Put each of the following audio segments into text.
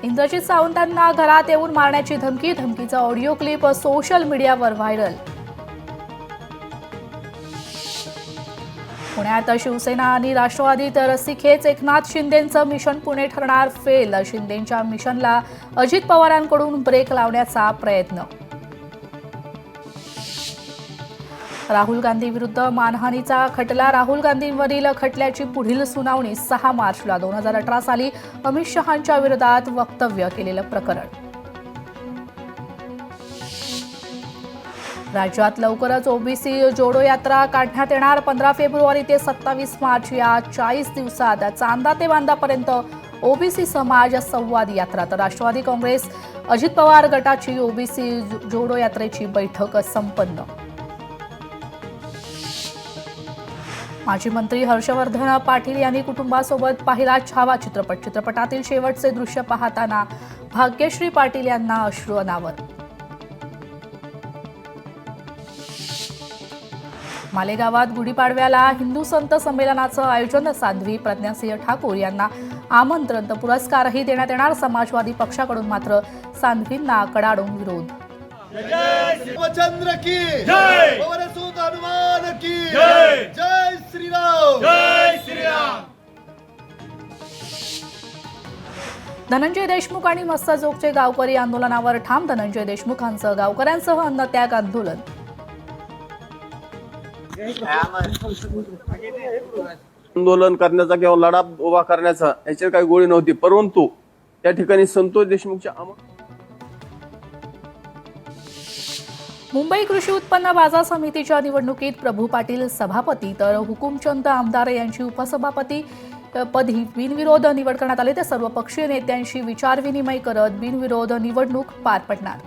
इंद्रजित सावंतांना घरात येऊन मारण्याची धमकी, धमकीचा ऑडिओ क्लिप सोशल मीडियावर व्हायरल. पुण्यात शिवसेना आणि राष्ट्रवादीत रस्सीखेच, एकनाथ शिंदेंचं मिशन पुणे ठरणार फेल. शिंदेंच्या मिशनला अजित पवारांकडून ब्रेक लावण्याचा प्रयत्न. राहुल गांधी विरुद्ध मानहानीचा खटला. राहुल गांधींवरील खटल्याची पुढील सुनावणी 6 मार्चला. 2018 साली अमित शहांच्या विरोधात वक्तव्य केलेलं प्रकरण. राज्यात लवकरच ओबीसी जोडो यात्रा काढण्यात येणार. 15 फेब्रुवारी ते 27 मार्च या 40 दिवसात चांदा ते बांदापर्यंत ओबीसी समाज संवाद यात्रा. तर राष्ट्रवादी काँग्रेस अजित पवार गटाची ओबीसी जोडो यात्रेची बैठक संपन्न. माजी मंत्री हर्षवर्धन पाटील यांनी कुटुंबासोबत पाहिला छावा चित्रपट. चित्रपटातील शेवटचे दृश्य पाहताना भाग्यश्री पाटील यांना अश्रू अनावर. मालेगावात गुढीपाडव्याला हिंदू संत संमेलनाचं आयोजन. साध्वी प्रज्ञासिंह ठाकूर यांना आमंत्रण, पुरस्कारही देण्यात येणार. समाजवादी पक्षाकडून मात्र साध्वींना कडाडून विरोध. रामचंद्र की जय, पवनसुत हनुमान की जय, जय श्रीराम, जय श्रीराम. धनंजय देशमुख आणि मस्सजोगचे गावकरी आंदोलनावर ठाम. धनंजय देशमुखांचं गावकऱ्यांसह अन्नत्याग आंदोलन. आंदोलन करण्याचा किंवा लढा उभा करण्याचा याच्यावर काही गोळी नव्हती, परंतु त्या ठिकाणी संतोष देशमुखच्या मुंबई कृषी उत्पन्न बाजार समितीच्या निवडणुकीत प्रभू पाटील सभापती तर हुकुमचंद आमदार यांची उपसभापती पदी बिनविरोध निवड करण्यात आली. ते सर्वपक्षीय नेत्यांशी विचारविनिमय करत बिनविरोध निवडणूक पार पडणार.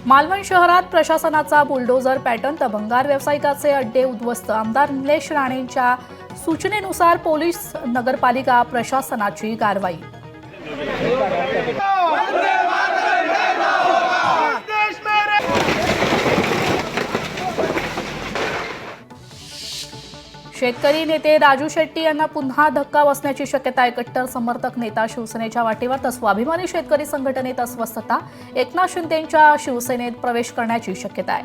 मालवण शहरात प्रशासनाचा बुलडोझर पॅटर्न. तर भंगार व्यावसायिकाचे अड्डे उद्ध्वस्त. आमदार निलेश राणेंच्या सूचनेनुसार पोलीस नगरपालिका प्रशासनाची कारवाई. शेतकरी नेते राजू शेट्टी यांना पुन्हा धक्का बसण्याची शक्यता आहे. कट्टर समर्थक नेता शिवसेनेच्या वाटेवर. तर स्वाभिमानी शेतकरी संघटनेत अस्वस्थता. एकनाथ शिंदेंच्या शिवसेनेत प्रवेश करण्याची शक्यता आहे.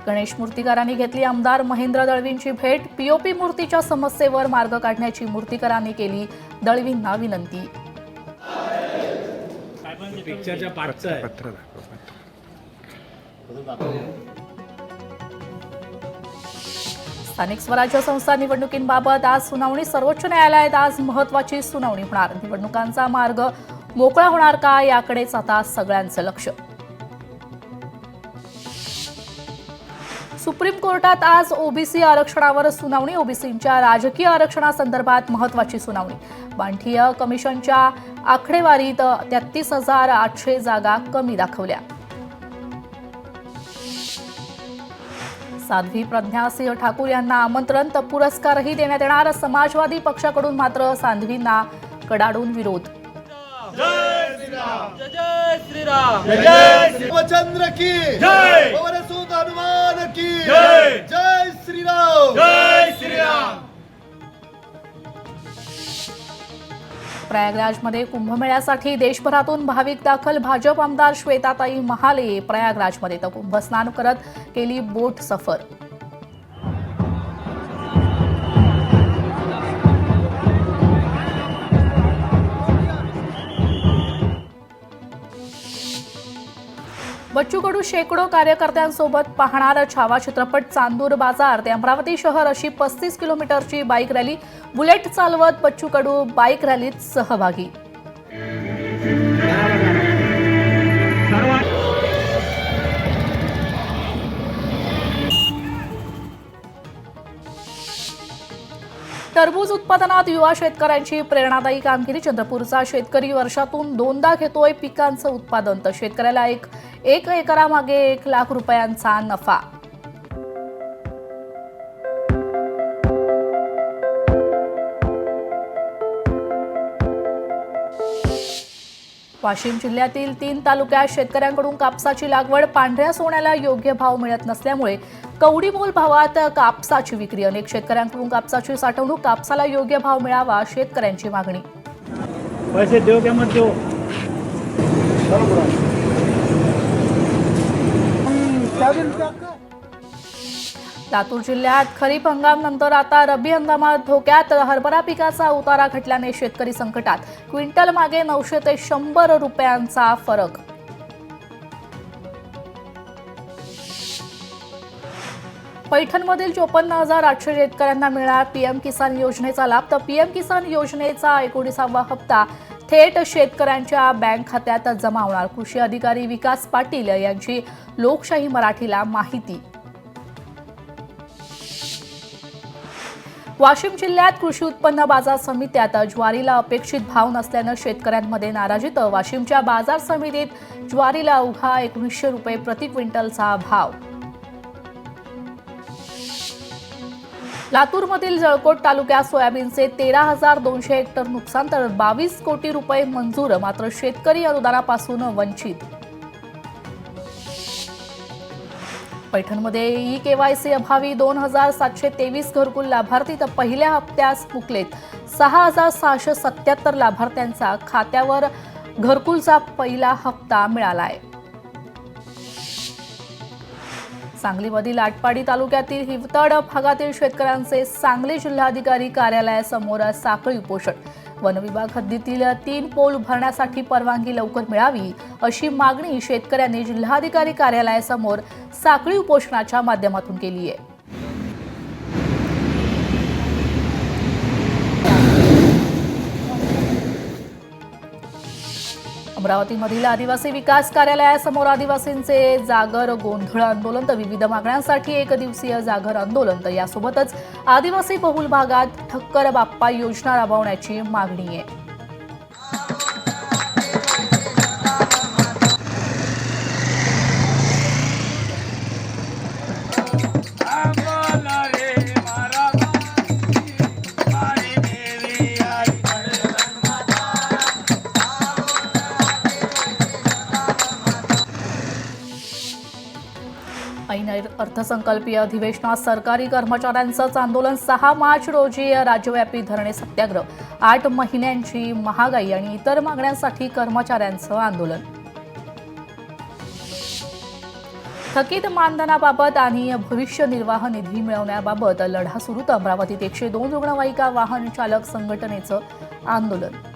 गणेश मूर्तीकारांनी घेतली आमदार महेंद्र दळवींची भेट. पीओपी मूर्तीच्या समस्येवर मार्ग काढण्याची मूर्तीकारांनी केली दळवींना विनंती. स्थानिक स्वराज्य संस्था निवडणुकींबाबत आज सुनावणी. सर्वोच्च न्यायालयात आज महत्त्वाची सुनावणी होणार. निवडणुकांचा मार्ग मोकळा होणार का, याकडेच आता सगळ्यांचं लक्ष. सुप्रीम कोर्टात आज ओबीसी आरक्षणावर सुनावणी. ओबीसींच्या राजकीय आरक्षणासंदर्भात महत्त्वाची सुनावणी. बांठीय कमिशनच्या आकडेवारीत 33,800 जागा कमी दाखवल्या. साध्वी प्रज्ञासिंह ठाकूर यांना आमंत्रण, तर पुरस्कारही देण्यात येणार. समाजवादी पक्षाकडून मात्र साध्वींना कडाडून विरोध. जय श्रीराम, जय श्रीराम, जय रामचंद्र की जय, पवनसुत हनुमान की जय, जय श्रीराम, जय श्रीराम. प्रयागराजमध्ये कुंभमेळ्यासाठी देशभरातून भाविक दाखल. भाजप आमदार श्वेताताई महाले प्रयागराजमध्ये. तर कुंभस्नान करत केली बोट सफर. बच्चू कडू शेकडो कार्यकर्त्यांसोबत पाहणार छावा चित्रपट. चांदूर बाजार ते अमरावती शहर अशी 35 किलोमीटरची बाईक रॅली. बुलेट चालवत बच्चू कडू बाईक रॅलीत सहभागी. टरबूज उत्पादनात युवा शेतकऱ्यांची प्रेरणादायी कामगिरी. चंद्रपूरचा शेतकरी वर्षातून 2दा घेतोय पिकांचं उत्पादन. तर शेतकऱ्याला एक एकरामागे 1 लाख रुपयांचा नफा. वाशिम जिल्ह्यातील 3 तालुक्यात शेतकऱ्यांकडून कापसाची लागवड पांढऱ्या सोन्याला योग्य भाव मिळत नसल्यामुळे कवडीमोल भावात कापसाची विक्री. अनेक शेतकऱ्यांकडून कापसाची साठवणूक, कापसाला योग्य भाव मिळावा शेतकऱ्यांची मागणी. पैसे देव क्या मत देव. लातूर जिल्ह्यात खरीप हंगाम नंतर आता रब्बी हंगामात धोक्यात. हरभरा पिकाचा उतारा घटल्याने शेतकरी संकटात. क्विंटल मागे 900 ते 100 रुपयांचा फरक. पैठणमधील 54,800 शेतकऱ्यांना मिळणार पीएम किसान योजनेचा लाभ. तर पीएम किसान योजनेचा 19वा हप्ता थेट शेतकऱ्यांच्या बँक खात्यात जमा होणार. कृषी अधिकारी विकास पाटील यांची लोकशाही मराठीला माहिती. वाशिम जिल्ह्यात कृषी उत्पन्न बाजार समित्यात ज्वारीला अपेक्षित भाव नसल्यानं शेतकऱ्यांमध्ये नाराजी. तर वाशिमच्या बाजार समितीत ज्वारीला अवघा 1900 रुपये प्रति क्विंटलचा भाव. लातूरमधील जळकोट तालुक्यात सोयाबीनचे 13,200 हेक्टर नुकसान, तर 22 कोटी रुपये मंजूर. मात्र शेतकरी अनुदानापासून वंचित. पैठणमध्ये ई-केवायसी अभावी 2,723 घरकुल लाभार्थी. तर पहिल्या हप्त्यास मुकलेत 6,677 लाभार्थ्यांचा खात्यावर घरकुलचा पहिला हप्ता मिळालाय. सांगलीमधील आटपाडी तालुक्यातील हिवतड भागातील शेतकऱ्यांचे सांगली जिल्हाधिकारी कार्यालयासमोर साखळी उपोषण. वनविभाग हद्दीतील 3 पोल उभारण्यासाठी परवानगी लवकर मिळावी अशी मागणी शेतकऱ्यांनी जिल्हाधिकारी कार्यालयासमोर साखळी उपोषणाच्या माध्यमातून केली आहे. अमरावतीमधील आदिवासी विकास कार्यालयासमोर आदिवासींचे जागर गोंधळ आंदोलन. तर विविध मागण्यांसाठी 1 दिवसीय जागर आंदोलन. तर यासोबतच आदिवासी बहुल भागात ठक्कर बाप्पा योजना राबवण्याची मागणी आहे. ऐन अर्थसंकल्पीय अधिवेशनात सरकारी कर्मचाऱ्यांचंच आंदोलन. 6 मार्च रोजी राज्यव्यापी धरणे सत्याग्रह. 8 महिन्यांची महागाई आणि इतर मागण्यांसाठी कर्मचाऱ्यांचं आंदोलन. थकीत मानधनाबाबत आणि भविष्य निर्वाह निधी मिळवण्याबाबत लढा सुरू. तर अमरावतीत 102 रुग्णवाहिका वाहन चालक संघटनेचं आंदोलन.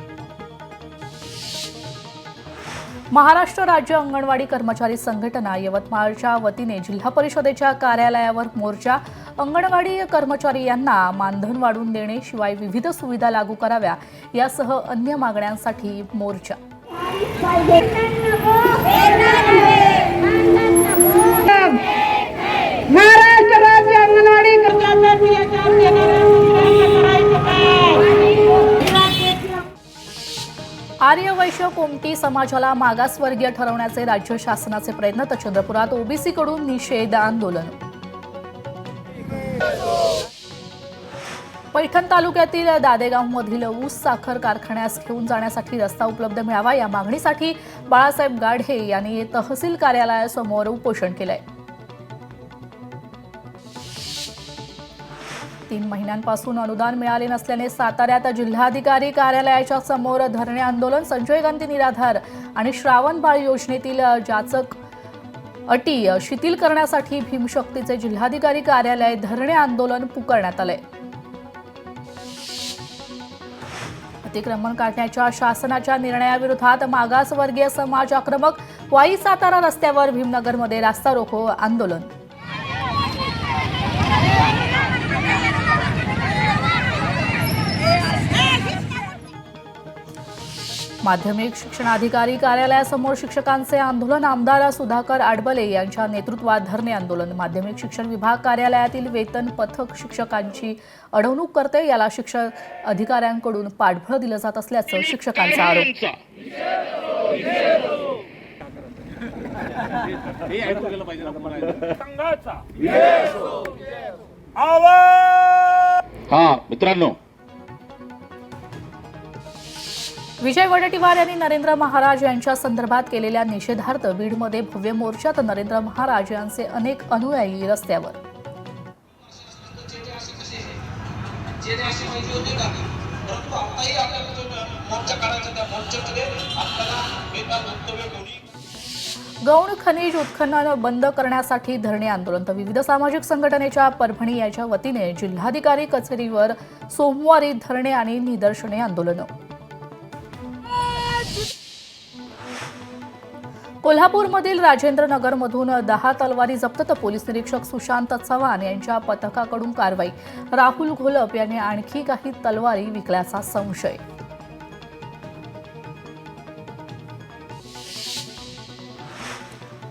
महाराष्ट्र राज्य अंगणवाडी कर्मचारी संघटना यवतमाळच्या वतीने जिल्हा परिषदेच्या कार्यालयावर मोर्चा. अंगणवाडी कर्मचारी यांना मानधन वाढवून देणे, शिवाय विविध सुविधा लागू कराव्या यासह अन्य मागण्यांसाठी मोर्चा. महाराष्ट्र राज्य अंगणवाडी आर्य वैश्य कोमटी समाजाला मागासवर्गीय ठरवण्याचे राज्य शासनाचे प्रयत्न. तर चंद्रपुरात ओबीसी कडून निषेध आंदोलन. पैठण तालुक्यातील दादेगावमधील ऊस साखर कारखान्यास घेऊन जाण्यासाठी रस्ता उपलब्ध मिळावा या मागणीसाठी बाळासाहेब गाढे यांनी तहसील कार्यालयासमोर उपोषण केलंय. 3 महिन्यांपासून अनुदान मिळाले नसल्याने साताऱ्यात जिल्हाधिकारी कार्यालयाच्या समोर धरणे आंदोलन. संजय गांधी निराधार आणि श्रावण बाळ योजनेतील जाचक अटी शिथिल करण्यासाठी भीमशक्तीचे जिल्हाधिकारी कार्यालय धरणे आंदोलन पुकारण्यात आले. अतिक्रमण काढण्याच्या शासनाच्या निर्णयाविरोधात मागासवर्गीय समाज आक्रमक. वाई सातारा रस्त्यावर भीमनगरमध्ये रास्ता रोको आंदोलन. माध्यमिक शिक्षणाधिकारी कार्यालयासमोर शिक्षकांचे आंदोलन. आमदार सुधाकर आडबले यांच्या नेतृत्वात धरणे आंदोलन. माध्यमिक शिक्षण विभाग कार्यालयातील वेतन पथक शिक्षकांची अडवणूक करते, याला शिक्षक अधिकाऱ्यांकडून पाठबळ दिलं जात असल्याचं शिक्षकांचा आरोप. हा मित्रांनो, विजय वडेट्टीवार यांनी नरेंद्र महाराज यांच्या संदर्भात केलेल्या निषेधार्थ बीडमध्ये भव्य मोर्चात नरेंद्र महाराज यांचे अनेक अनुयायी रस्त्यावर. गौण खनिज उत्खनन बंद करण्यासाठी धरणे आंदोलन. तर विविध सामाजिक संघटनेच्या परभणी याच्या वतीने जिल्हाधिकारी कचेरीवर सोमवारी धरणे आणि निदर्शने आंदोलन. कोल्हापूरमधील राजेंद्र नगरमधून 10 तलवारी जप्त. तर पोलीस निरीक्षक सुशांत चव्हाण यांच्या पथकाकडून कारवाई. राहुल घोलप यांनी आणखी काही तलवारी विकल्याचा संशय.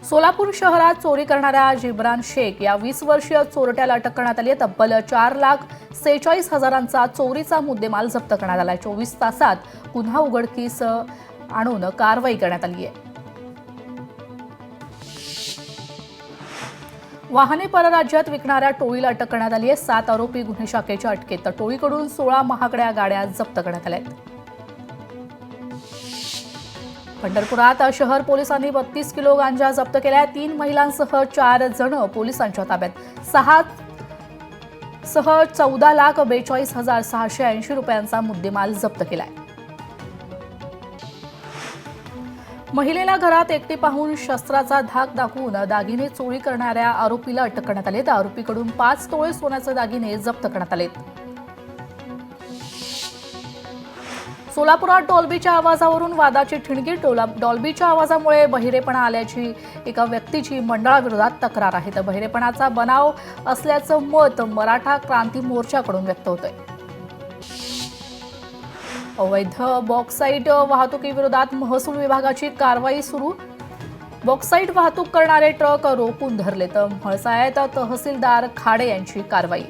सोलापूर शहरात चोरी करणाऱ्या जिब्रान शेख या 20 वर्षीय चोरट्याला अटक करण्यात आली आहे. तब्बल 4,46,000चा चोरीचा मुद्देमाल जप्त करण्यात आला आहे. 24 तासात गुन्हा उघडकीस आणून कारवाई करण्यात आली आहे. वाहने परराज्यात विकणाऱ्या टोळीला अटक करण्यात आली आहे. 7 आरोपी गुन्हे शाखेच्या अटकेत. तर टोळीकडून 16 महागड्या गाड्या जप्त करण्यात आल्या आहेत. पंढरपुरात शहर पोलिसांनी 32 किलो गांजा जप्त केला. 3 महिलांसह 4 जण पोलिसांच्या ताब्यात. 6 सह 14,42,680 रुपयांचा मुद्देमाल जप्त केलाय. महिलेला घरात एकटी पाहून शस्त्राचा धाक दाखवून दागिने चोरी करणाऱ्या आरोपीला अटक करण्यात आली. तर आरोपीकडून 5 तोळे सोन्याचे दागिने जप्त करण्यात आले. सोलापुरात डॉल्बीच्या आवाजावरून वादाची ठिणगी. डॉल्बीच्या आवाजामुळे बहिरेपणा आल्याची एका व्यक्तीची मंडळाविरोधात तक्रार आहे. तर बहिरेपणाचा बनाव असल्याचं मत मराठा क्रांती मोर्चाकडून व्यक्त होतंय. अवैध बॉक्साईट वाहतुकीविरोधात महसूल विभागाची कारवाई सुरू. बॉक्साईट वाहतूक करणारे ट्रक रोखून धरले. तर म्हळसाळ्यात तहसीलदार खाडे यांची कारवाई.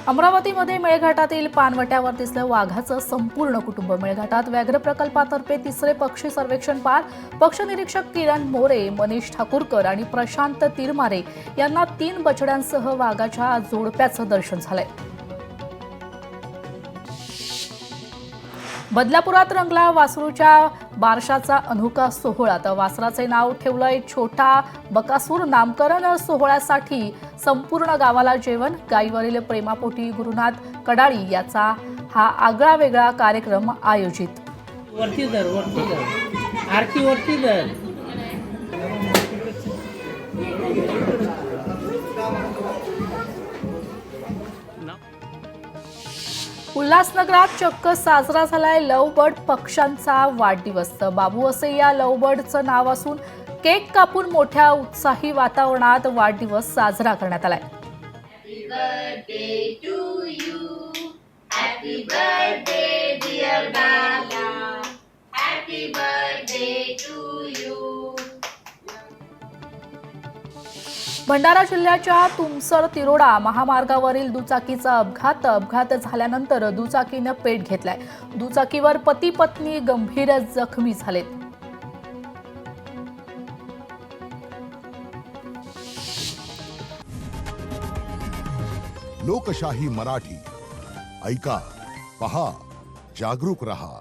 अमरावतीमध्ये मेळघाटातील पानवट्यावर दिसलं वाघाचं संपूर्ण कुटुंब. मेळघाटात व्याघ्र प्रकल्पातर्फे 3रे पक्षी सर्वेक्षण पार. पक्ष निरीक्षक किरण मोरे, मनीष ठाकूरकर आणि प्रशांत तिरमारे यांना 3 बछड्यांसह वाघाच्या जोडप्याचं दर्शन झालंय. बदलापुरात रंगला वासरूच्या बारशाचा अनोखा सोहळा. तर वासराचे नाव ठेवलंय छोटा बकासूर. नामकरण सोहळ्यासाठी संपूर्ण गावाला जेवण. गायीवरील प्रेमापोटी गुरुनाथ कडाळी याचा हा आगळा वेगळा कार्यक्रम आयोजित. वरती धर आरती वरती धर. उल्हासनगरात चक्क साजरा झालाय लवबर्ड पक्ष्यांचा वाढदिवस. बाबू असे या लवबर्डचं नाव असून केक कापून मोठ्या उत्साही वातावरणात वाढदिवस साजरा करण्यात आलाय. भंडारा जिल्ह्याच्या तुमसर तिरोडा महामार्गावरील दुचाकीचा अपघात झाल्यानंतर दुचाकीनं पेट घेतलाय. दुचाकीवर पती पत्नी गंभीर जखमी झालेत. लोकशाही मराठी ऐका, पहा, जागरूक रहा.